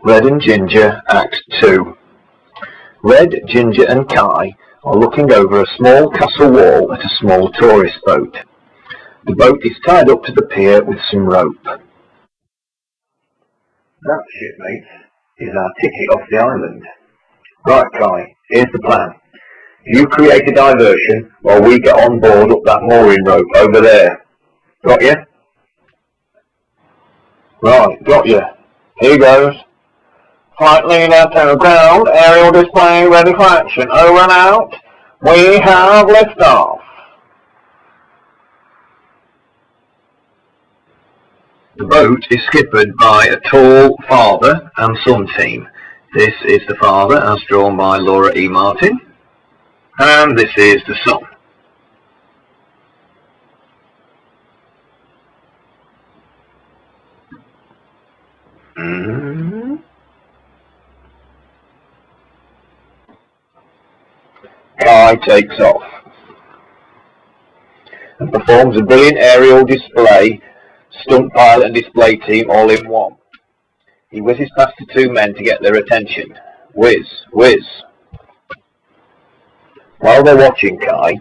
Red and Ginger, Act 2. Red, Ginger and Kai are looking over a small castle wall at a small tourist boat. The boat is tied up to the pier with some rope. That, shipmates, is our ticket off the island. Right, Kai, here's the plan. You create a diversion while we get on board up that mooring rope over there. Got you? Right, got you. Here goes. Flight leader to ground, aerial display ready for action, over and out. We have liftoff. The boat is skippered by a tall father and son team. This is the father, as drawn by Laura E. Martin, and this is the son. Kai takes off and performs a brilliant aerial display, stunt pilot and display team all in one. He whizzes past the two men to get their attention. Whiz, whiz. While they're watching Kai,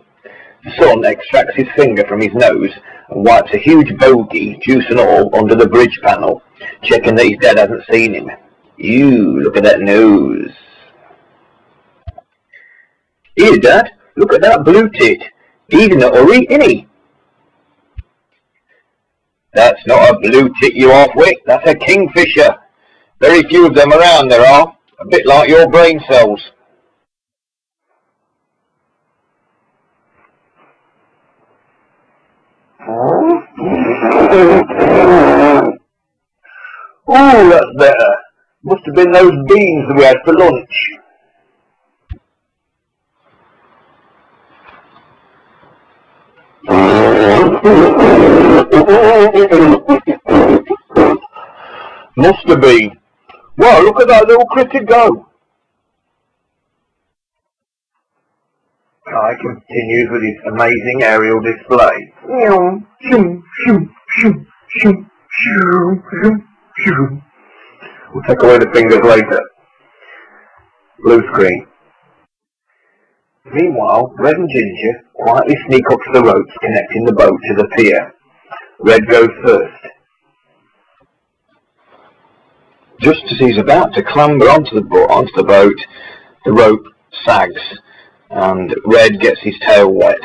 the son extracts his finger from his nose and wipes a huge bogey, juice and all, under the bridge panel, checking that his dad hasn't seen him. Ew, look at that nose. Here, Dad, look at that blue tit. He's in a hurry, isn't he? That's not a blue tit, you half-wit. That's a kingfisher. Very few of them around there are. A bit like your brain cells. Oh, that's better. Must have been those beans that we had for lunch. Must have been. Wow, look at that little critter go. Kai continues with his amazing aerial display. We'll take away the fingers later. Blue screen. Meanwhile, Red and Ginger quietly sneak up to the ropes connecting the boat to the pier. Red goes first. Just as he's about to clamber onto the boat, the rope sags, and Red gets his tail wet.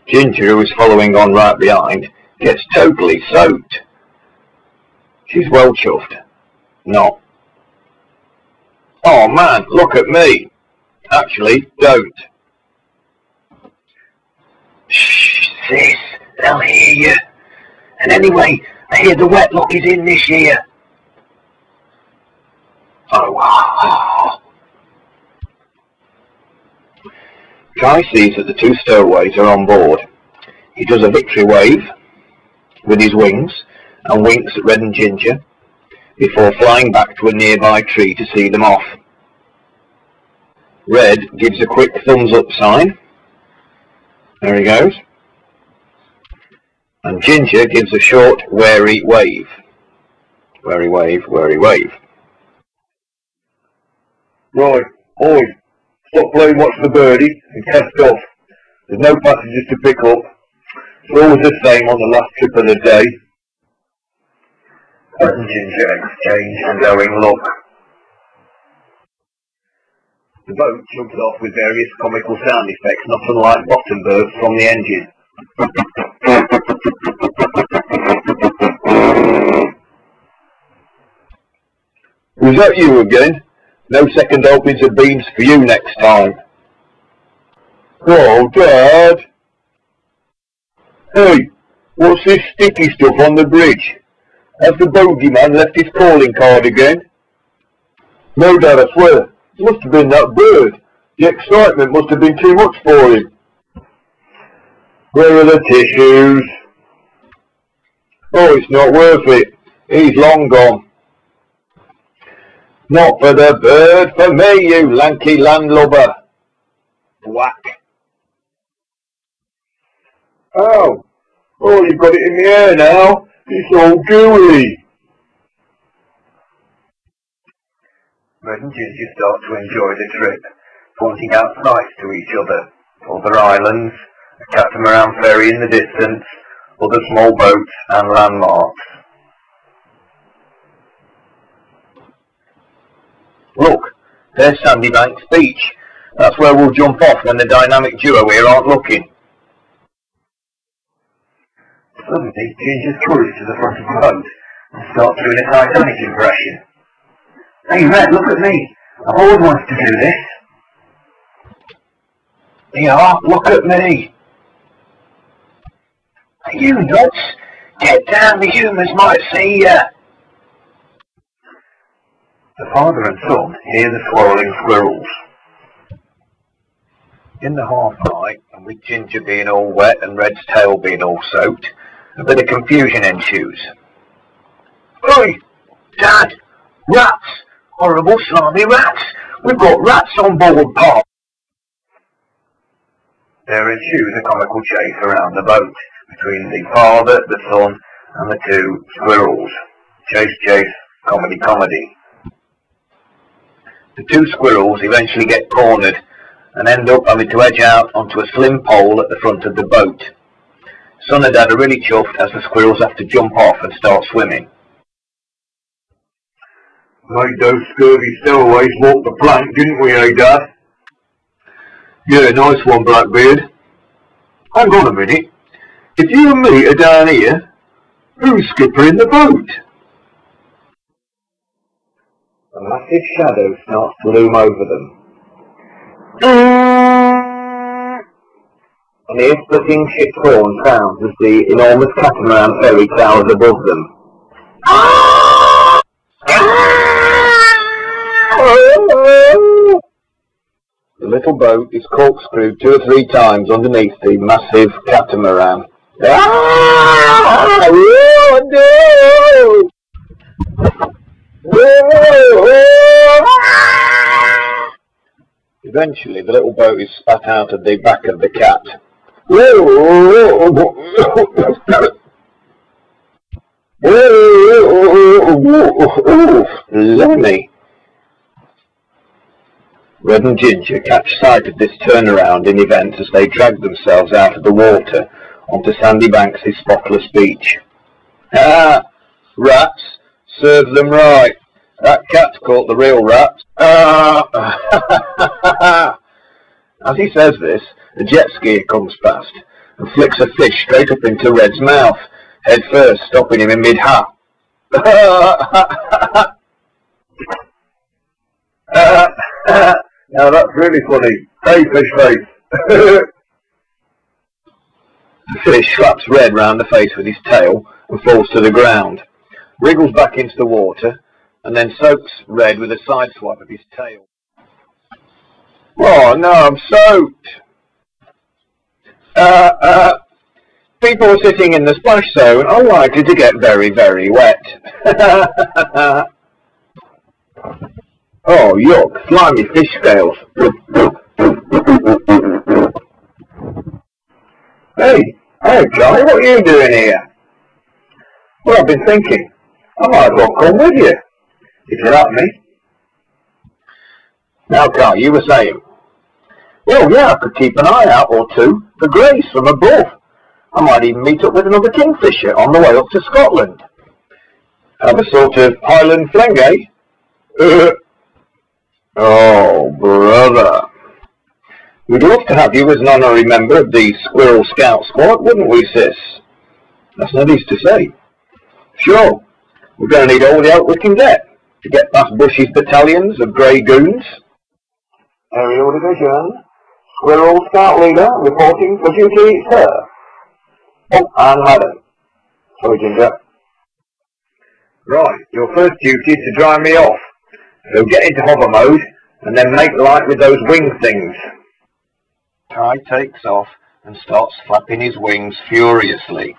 Ginger, who is following on right behind, gets totally soaked. She's well chuffed. Not. Oh man, look at me. Actually, don't. Shh, sis, they'll hear you. And anyway, I hear the wet look is in this year. Oh, wow. Kai sees that the two stowaways are on board. He does a victory wave with his wings and winks at Red and Ginger before flying back to a nearby tree to see them off. Red gives a quick thumbs up sign. There he goes. And Ginger gives a short, wary wave. Wary wave, wary wave. Right, boys, stop playing watch the birdie and cast off. There's no passengers to pick up. It's always the same on the last trip of the day. Red and Ginger exchange a glowing look. The boat chugs off with various comical sound effects not unlike bottom birds from the engine. Was that you again? No second helpings of beans for you next time. Oh, Dad! Hey, what's this sticky stuff on the bridge? Has the bogeyman left his calling card again? No, Dad, I swear. It must have been that bird. The excitement must have been too much for him. Where are the tissues? Oh, it's not worth it. He's long gone. Not for the bird, for me, you lanky landlubber. Whack. Oh, you've got it in the air now. It's all gooey. Red and Ginger start to enjoy the trip, pointing out sights to each other, other islands, a catamaran ferry in the distance, other small boats and landmarks. Look, there's Sandy Banks Beach. That's where we'll jump off when the dynamic duo here aren't looking. Suddenly, Ginger scurries to the front of the boat and starts doing a Titanic impression. Hey Red, look at me. I've always wanted to do this. Yeah, look at me. Are you nuts? Get down, the humans might see ya. The father and son hear the quarrelling squirrels. In the half-light, and with Ginger being all wet and Red's tail being all soaked, a bit of confusion ensues. Oi! Dad! Rats! Horrible slimy rats! We've got rats on board, Pop! There ensues a comical chase around the boat between the father, the son, and the two squirrels. Chase, chase, comedy, comedy. The two squirrels eventually get cornered and end up having to edge out onto a slim pole at the front of the boat. Son and Dad are really chuffed as the squirrels have to jump off and start swimming. Made those scurvy stowaways walk the plank, didn't we, eh, Dad? Yeah, nice one, Blackbeard. Hang on a minute. If you and me are down here, who's skippering the boat? A massive shadow starts to loom over them. An ear-splitting ship's horn sounds as the enormous catamaran ferry towers above them. The little boat is corkscrewed 2 or 3 times underneath the massive catamaran. Eventually, the little boat is spat out of the back of the cat. Blimey! Red and Ginger catch sight of this turnaround in events as they drag themselves out of the water onto Sandy Banks' spotless beach. Ah! Rats! Serves them right! That cat's caught the real rats. As he says this, a jet skier comes past and flicks a fish straight up into Red's mouth, head first, stopping him in mid-hat. Now that's really funny. Hey, fish face. The fish slaps Red round the face with his tail and falls to the ground, wriggles back into the water, and then soaks Red with a side swipe of his tail. Oh no, I'm soaked! People sitting in the splash zone are likely to get very, very wet. Oh, yuck, slimy fish scales. Hey, Charlie, what are you doing here? Well, I've been thinking, I might as well come with you, if you like me. Now, Carl, you were saying? Well, yeah, I could keep an eye out or two for greys from above. I might even meet up with another kingfisher on the way up to Scotland. Have a sort of Highland fling, eh? Oh, brother. We'd love to have you as an honorary member of the Squirrel Scout Squad, wouldn't we, sis? That's not easy to say. Sure, we're going to need all the help we can get to get past Bush's battalions of grey goons. Aerial Division, Squirrel Scout Leader reporting for duty, sir. Oh, and madam. Sorry, Ginger. Right, your first duty is to dry me off. So get into hover mode, and then make light with those wing things. Ty takes off and starts flapping his wings furiously.